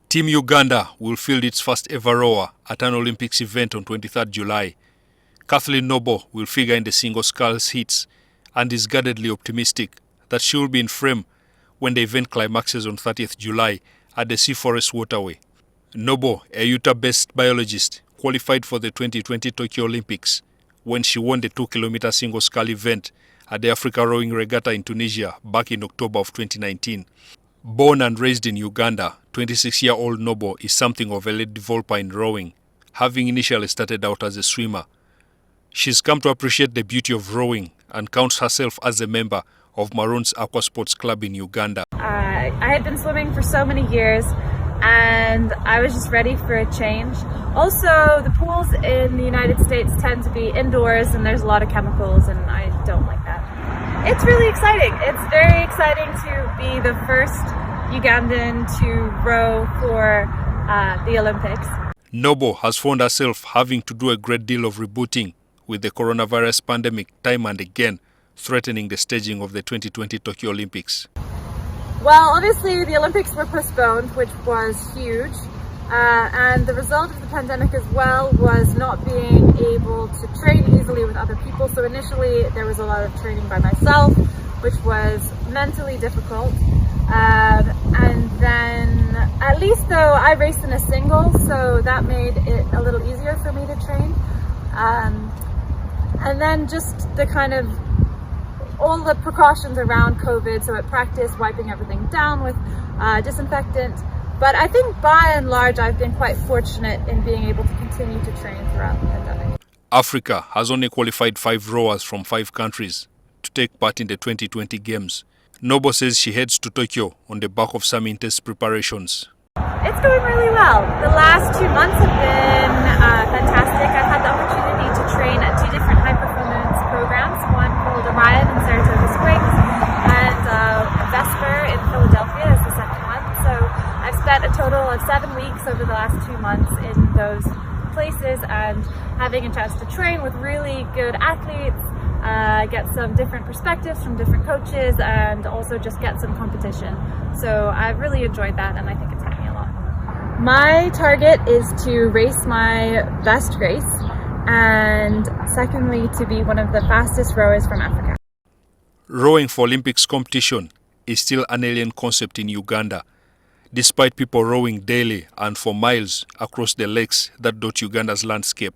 Team Uganda will field its first ever rower at an Olympics event on 23rd July. Kathleen Noble will figure in the single sculls heats and is guardedly optimistic that she will be in frame when the event climaxes on 30th July at the Sea Forest Waterway. Noble, a Utah-based biologist, qualified for the 2020 Tokyo Olympics when she won the 2-kilometer single scull event at the Africa Rowing Regatta in Tunisia back in October of 2019. Born and raised in Uganda, 26-year-old Noble is something of a late developer in rowing, having initially started out as a swimmer. She's come to appreciate the beauty of rowing and counts herself as a member of Maroons Aqua Sports Club in Uganda. I had been swimming for so many years and I was just ready for a change. Also, the pools in the United States tend to be indoors and there's a lot of chemicals and I don't like that. It's really exciting. It's very exciting to be the first Ugandan to row for the Olympics. Noble has found herself having to do a great deal of rebooting with the coronavirus pandemic time and again threatening the staging of the 2020 Tokyo Olympics. Well, obviously the Olympics were postponed, which was huge. And the result of the pandemic as well was not being able to train easily with other people. So initially there was a lot of training by myself, which was mentally difficult. And then, at least though, I raced in a single, so that made it a little easier for me to train. And then just the kind of all the precautions around COVID, so at practice wiping everything down with disinfectant. But I think by and large I've been quite fortunate in being able to continue to train throughout the pandemic. Africa has only qualified 5 rowers from 5 countries to take part in the 2020 Games. Noble says she heads to Tokyo on the back of some intense preparations. It's going really well. The last 2 months have been fantastic. I've had the opportunity to train at 2 different high-performance programs, one called Orion in Saratoga Springs and Vesper in Philadelphia is the second one. So I've spent a total of 7 weeks over the last 2 months in those places and having a chance to train with really good athletes, get some different perspectives from different coaches and also just get some competition. So I've really enjoyed that and I think it's helped me a lot. My target is to race my best race and secondly to be one of the fastest rowers from Africa. Rowing for Olympics competition is still an alien concept in Uganda, despite people rowing daily and for miles across the lakes that dot Uganda's landscape.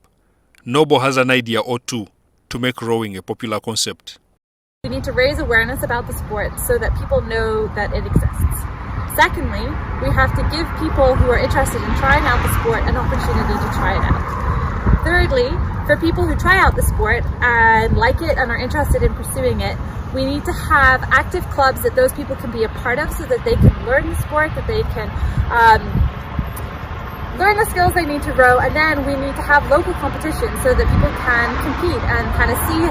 Noble has an idea or two to make rowing a popular concept. We need to raise awareness about the sport so that people know that it exists. Secondly, we have to give people who are interested in trying out the sport an opportunity to try it out. Thirdly, for people who try out the sport and like it and are interested in pursuing it, we need to have active clubs that those people can be a part of so that they can learn the sport, that they can learn the skills they need to row, and then we need to have local competitions so that people can compete and kind of see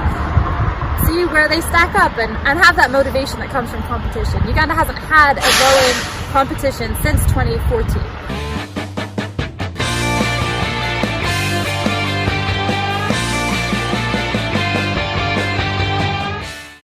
where they stack up and have that motivation that comes from competition. Uganda hasn't had a rowing competition since 2014.